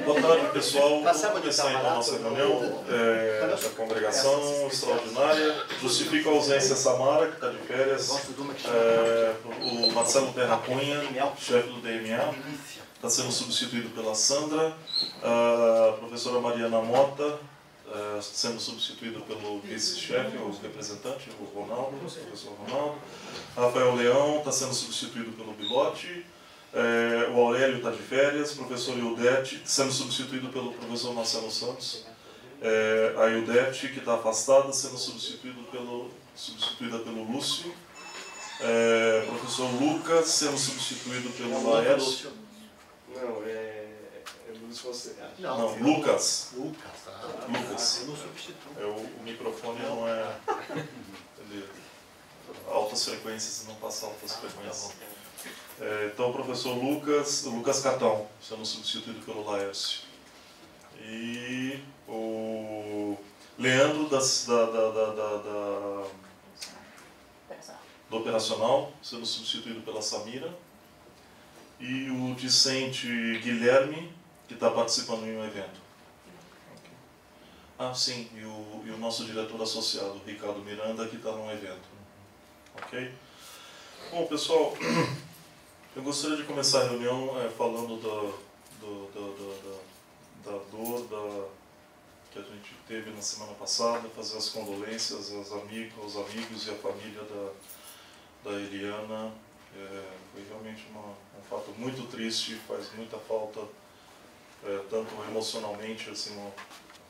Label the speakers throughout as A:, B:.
A: Boa tarde, pessoal. Vamos começar então a nossa reunião da congregação extraordinária. Justifico a ausência Samara, que está de férias. O Marcelo Terra Cunha, chefe do DMA, está sendo substituído pela Sandra. A professora Mariana Mota, sendo substituído pelo vice-chefe, o representante, o Ronaldo, o professor Ronaldo. Rafael Leão está sendo substituído pelo Bilotti. O Aurélio está de férias, o professor Ildete sendo substituído pelo professor Marcelo Santos. A Ildete, que está afastada, sendo substituída pelo Lúcio. O professor Lucas sendo substituído pelo Laércio.
B: Não, Lúcio.
A: Não, Lucas.
B: Lucas.
A: O microfone não é... altas frequências, não passa altas frequências. Então, o professor Lucas Catão, sendo substituído pelo Laércio. E o Leandro do operacional, sendo substituído pela Samira. E o discente Guilherme, que está participando em um evento. Ah, sim, e o nosso diretor associado, Ricardo Miranda, que está num evento. Ok? Bom, pessoal... Eu gostaria de começar a reunião falando da dor que a gente teve na semana passada, fazer as condolências aos amigos e à família da Eliana. Foi realmente um fato muito triste, faz muita falta, tanto emocionalmente, assim,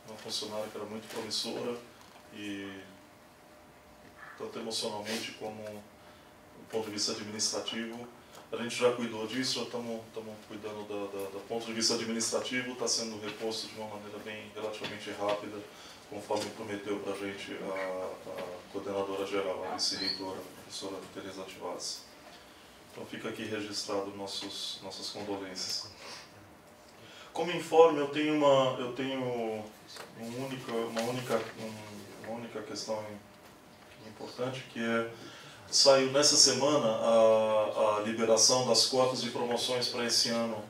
A: uma funcionária que era muito promissora, e tanto emocionalmente como do ponto de vista administrativo. A gente já cuidou disso, já estamos cuidando do ponto de vista administrativo, está sendo reposto de uma maneira relativamente rápida, conforme prometeu para a gente a coordenadora geral, a vice-reitora, a professora Teresa Tivaz. Então fica aqui registrado nossas condolências. Como informe, eu tenho uma única questão importante, que saiu nessa semana a liberação das cotas de promoções para esse ano.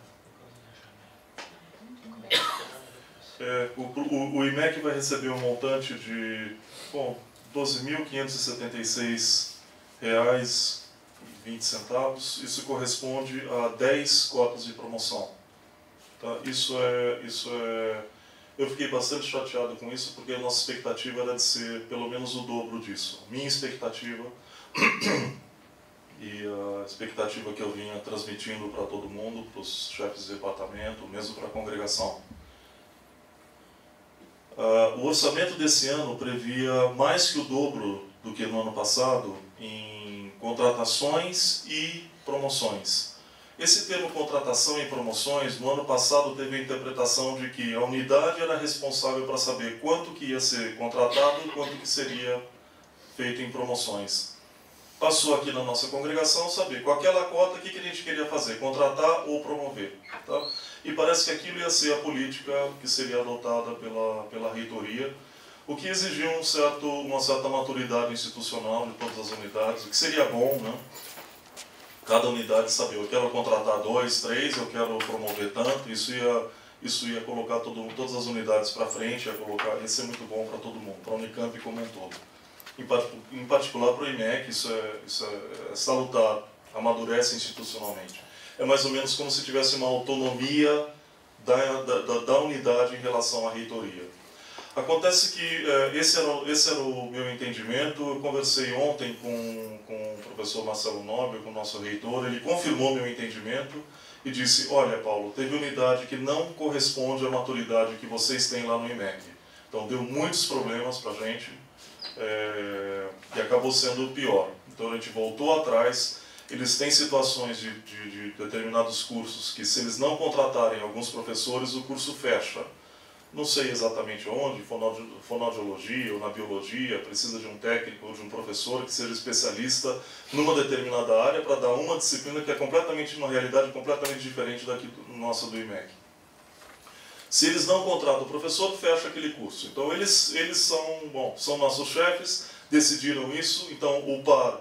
A: O IMEC vai receber um montante de R$ 12.576,20. Isso corresponde a 10 cotas de promoção. Tá? Eu fiquei bastante chateado com isso, porque a nossa expectativa era de ser pelo menos o dobro disso. Minha expectativa e a expectativa que eu vinha transmitindo para todo mundo, para os chefes de departamento, mesmo para a congregação. O orçamento desse ano previa mais que o dobro do que no ano passado em contratações e promoções. Esse termo contratação e promoções, no ano passado teve a interpretação de que a unidade era responsável para saber quanto que ia ser contratado e quanto que seria feito em promoções. Passou aqui na nossa congregação saber com aquela cota o que a gente queria fazer, contratar ou promover. Tá? E parece que aquilo ia ser a política que seria adotada pela reitoria, o que exigiu uma certa maturidade institucional de todas as unidades, o que seria bom, né? Cada unidade saber, eu quero contratar 2, 3, eu quero promover tanto, isso ia colocar todas as unidades para frente, ia ser muito bom para todo mundo, para a Unicamp como um todo. Em particular para o IMEC, isso é salutar, amadurece institucionalmente. É mais ou menos como se tivesse uma autonomia da unidade em relação à reitoria. Acontece que esse era o meu entendimento. Eu conversei ontem com o professor Marcelo Nobel, com o nosso reitor, ele confirmou meu entendimento e disse: olha, Paulo, teve unidade que não corresponde à maturidade que vocês têm lá no IMEC. Então deu muitos problemas para a gente e acabou sendo pior. Então a gente voltou atrás. Eles têm situações de determinados cursos que, se eles não contratarem alguns professores, o curso fecha. Não sei exatamente onde, fonoaudiologia ou na biologia, precisa de um técnico ou de um professor que seja especialista numa determinada área para dar uma disciplina que é uma realidade completamente diferente daqui nossa do IMEC. Se eles não contratam o professor, fecha aquele curso. Então eles são nossos chefes, decidiram isso, então o par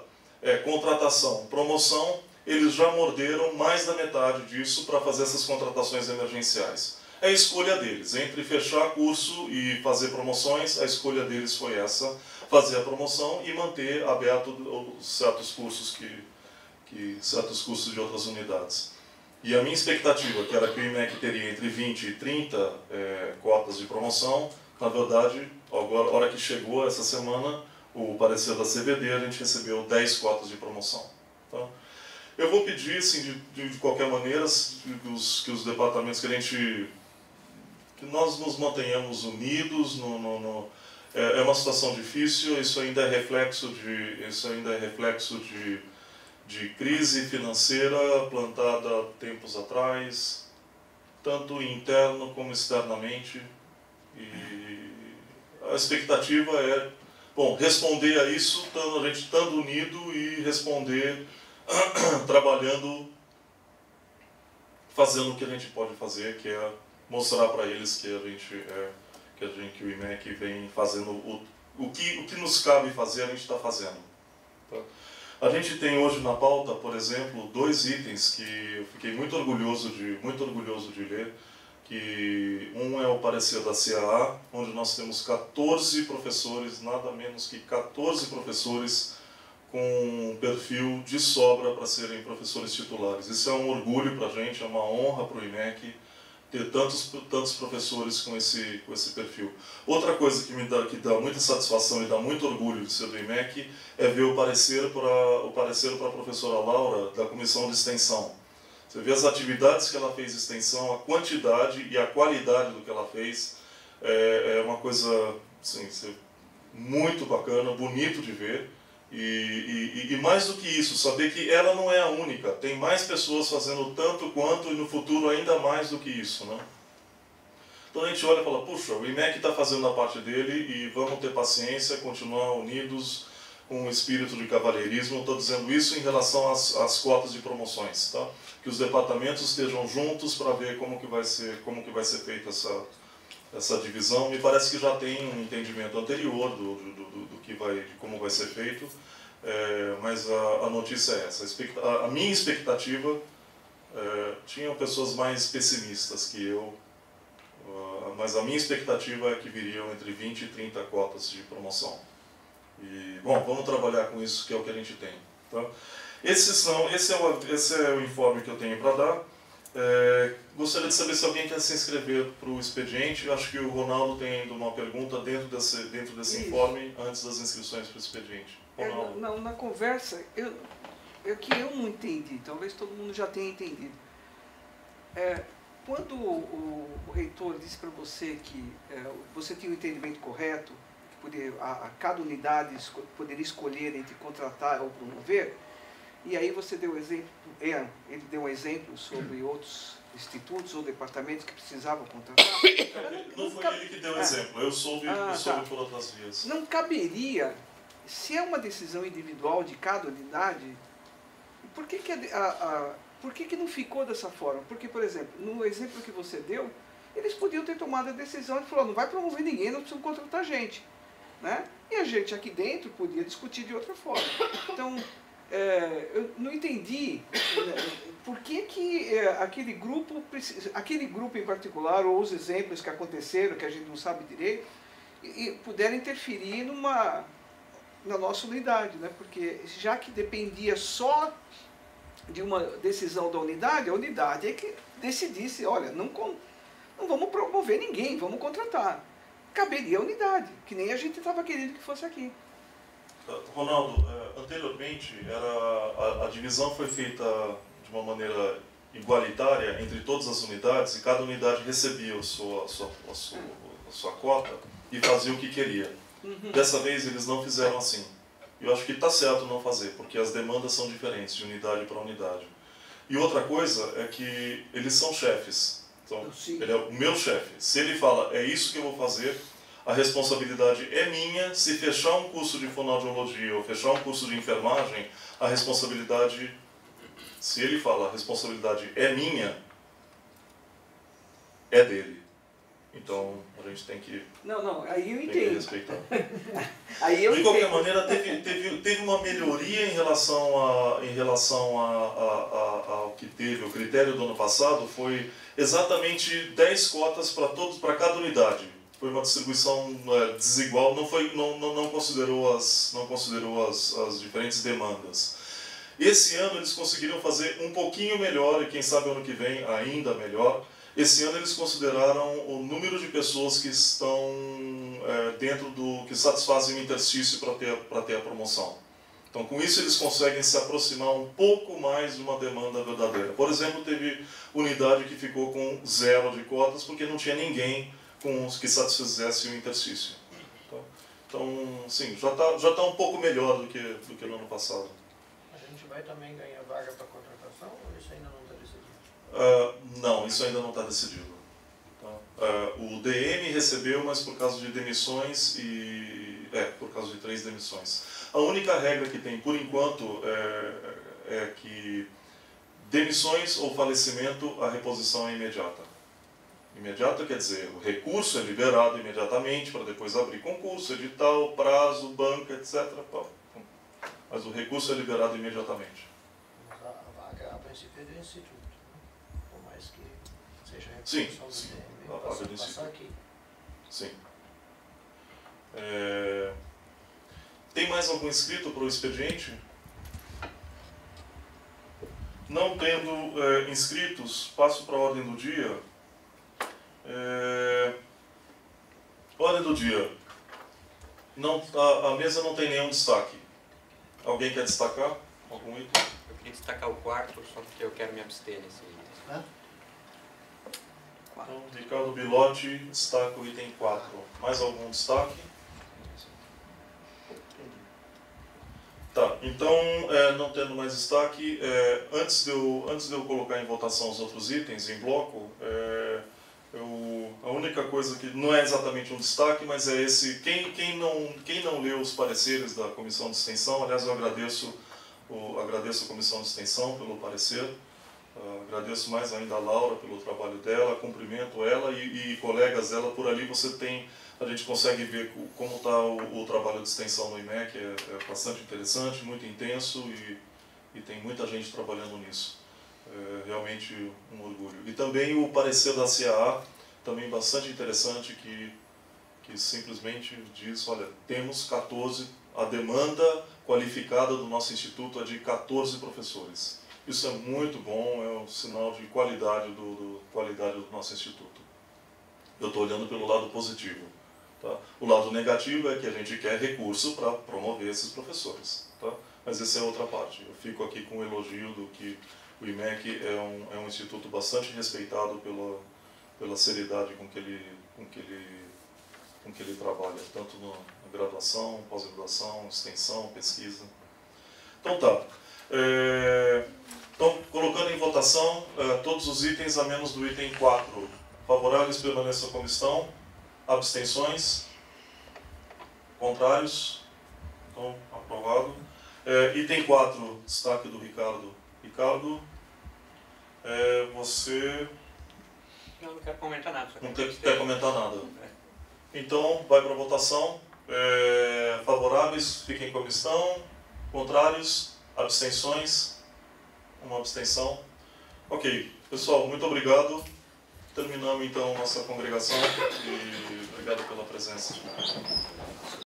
A: contratação, promoção, eles já morderam mais da metade disso para fazer essas contratações emergenciais. é a escolha deles. Entre fechar curso e fazer promoções, a escolha deles foi essa, fazer a promoção e manter aberto certos cursos certos cursos de outras unidades. E a minha expectativa, que era que o IMEC teria entre 20 e 30 cotas de promoção, na verdade, agora, a hora que chegou essa semana, o parecer da CVD, a gente recebeu 10 cotas de promoção. Tá? Eu vou pedir, assim, de qualquer maneira, que os departamentos que nós nos mantenhamos unidos. É uma situação difícil, isso ainda é reflexo de crise financeira plantada tempos atrás, tanto interno como externamente. E a expectativa é, bom, responder a isso, a gente estando unido e responder trabalhando, fazendo o que a gente pode fazer, que é mostrar para eles que o IMEC vem fazendo o que nos cabe fazer, a gente está fazendo. Tá? A gente tem hoje na pauta, por exemplo, 2 itens que eu fiquei muito orgulhoso de ler, que um é o parecer da CAA, onde nós temos 14 professores, nada menos que 14 professores com perfil de sobra para serem professores titulares. Isso é um orgulho para a gente, é uma honra para o IMEC ter tantos professores com esse perfil. Outra coisa que dá muita satisfação e dá muito orgulho de ser do IMEC é ver o parecer para a professora Laura da Comissão de Extensão. Você vê as atividades que ela fez de extensão, a quantidade e a qualidade do que ela fez, é uma coisa assim, muito bacana, bonito de ver. E mais do que isso, saber que ela não é a única, tem mais pessoas fazendo tanto quanto e no futuro ainda mais do que isso, né? Então a gente olha e fala, puxa, o IMEC está fazendo a parte dele e vamos ter paciência, continuar unidos com o espírito de cavalheirismo. Estou dizendo isso em relação às cotas de promoções, tá? Que os departamentos estejam juntos para ver como que vai ser feita essa divisão. Me parece que já tem um entendimento anterior de como vai ser feito, mas a notícia é essa. A minha expectativa, tinham pessoas mais pessimistas que eu, mas a minha expectativa é que viriam entre 20 e 30 cotas de promoção. E, bom, vamos trabalhar com isso, que é o que a gente tem. Tá? Esse é o informe que eu tenho para dar. Gostaria de saber se alguém quer se inscrever para o expediente. Acho que o Ronaldo tem ainda uma pergunta dentro desse informe, antes das inscrições para o expediente.
C: Não, na conversa, que eu não entendi, talvez todo mundo já tenha entendido. Quando o reitor disse para você que você tinha o entendimento correto, que cada unidade poderia escolher entre contratar ou promover, e aí você deu exemplo, ele deu um exemplo sobre outros institutos ou departamentos que precisavam contratar.
A: Não foi ele que deu exemplo, eu soube por outras vias.
C: Não caberia, se é uma decisão individual de cada unidade, por que não ficou dessa forma? Porque, por exemplo, no exemplo que você deu, eles podiam ter tomado a decisão de falar, não vai promover ninguém, não precisam contratar gente. Né? E a gente aqui dentro podia discutir de outra forma. Então, eu não entendi por que aquele grupo em particular, ou os exemplos que aconteceram, que a gente não sabe direito, puderam interferir na nossa unidade, né? Porque já que dependia só de uma decisão da unidade, a unidade é que decidisse, olha, não vamos promover ninguém, vamos contratar. Caberia a unidade, que nem a gente estava querendo que fosse aqui.
A: Ronaldo, anteriormente a divisão foi feita de uma maneira igualitária entre todas as unidades e cada unidade recebia a sua cota e fazia o que queria. Dessa vez eles não fizeram assim. Eu acho que está certo não fazer, porque as demandas são diferentes de unidade para unidade. E outra coisa é que eles são chefes. Então, ele é o meu chefe. Se ele fala, é isso que eu vou fazer, a responsabilidade é minha. Se fechar um curso de fonoaudiologia ou fechar um curso de enfermagem, a responsabilidade, se ele fala, a responsabilidade é minha, é dele. Então, a gente tem que,
C: aí eu entendo.
A: Respeitar.
C: Aí eu
A: de qualquer maneira, teve uma melhoria em relação que teve, o critério do ano passado foi exatamente 10 cotas para cada unidade. Foi uma distribuição desigual, não considerou as diferentes demandas. Esse ano eles conseguiram fazer um pouquinho melhor, e quem sabe ano que vem ainda melhor. Esse ano eles consideraram o número de pessoas que estão que satisfazem o interstício para ter a promoção. Então, com isso, eles conseguem se aproximar um pouco mais de uma demanda verdadeira. Por exemplo, teve unidade que ficou com 0 de cotas porque não tinha ninguém que satisfizesse o interstício. Então, sim, já tá um pouco melhor do que no ano passado.
D: A gente vai também ganhar vaga para contratação ou isso ainda não está decidido?
A: Não, isso ainda não está decidido. O DM recebeu, mas por causa de demissões por causa de 3 demissões. A única regra que tem, por enquanto, é que demissões ou falecimento, a reposição é imediata. Imediata quer dizer, o recurso é liberado imediatamente para depois abrir concurso, edital, prazo, banca, etc. Mas o recurso é liberado imediatamente.
D: Mas a vaga, a princípio, é do Instituto, né? Por mais que seja a
A: Sim,
D: reposição do DM,
A: a vaga do
D: passar aqui.
A: Sim. Tem mais algum inscrito para o expediente? Não tendo inscritos, passo para a ordem do dia. Ordem do dia. A mesa não tem nenhum destaque. Alguém quer destacar algum item?
E: Eu queria destacar o 4, só porque eu quero me abster nesse item.
A: Então, Ricardo Bilotti destaca o item 4. Mais algum destaque? Tá, então, não tendo mais destaque, antes de eu colocar em votação os outros itens em bloco, a única coisa que não é exatamente um destaque, mas é esse, quem não leu os pareceres da Comissão de Extensão, aliás, eu agradeço a Comissão de Extensão pelo parecer, agradeço mais ainda a Laura pelo trabalho dela, cumprimento ela e colegas dela. Por ali a gente consegue ver como está o trabalho de extensão no IMEC, é bastante interessante, muito intenso e tem muita gente trabalhando nisso. É realmente um orgulho. E também o parecer da CAA, também bastante interessante, que simplesmente diz, olha, temos 14, a demanda qualificada do nosso instituto é de 14 professores. Isso é muito bom, é um sinal de qualidade do nosso instituto. Eu estou olhando pelo lado positivo. Tá? O lado negativo é que a gente quer recurso para promover esses professores. Tá? Mas essa é outra parte. Eu fico aqui com o elogio do que o IMEC é um instituto bastante respeitado pela seriedade com que ele trabalha, tanto na graduação, pós-graduação, extensão, pesquisa. Então tá. Então, colocando em votação todos os itens a menos do item 4. Favoráveis permaneçam como estão. Abstenções? Contrários? Então, aprovado. Item 4, destaque do Ricardo. Ricardo, você...
E: Não quero comentar nada.
A: Não quer comentar nada. Então, vai para a votação. Favoráveis, fiquem como estão. Contrários? Abstenções? Uma abstenção. Ok. Pessoal, muito obrigado. Terminamos então nossa congregação e obrigado pela presença.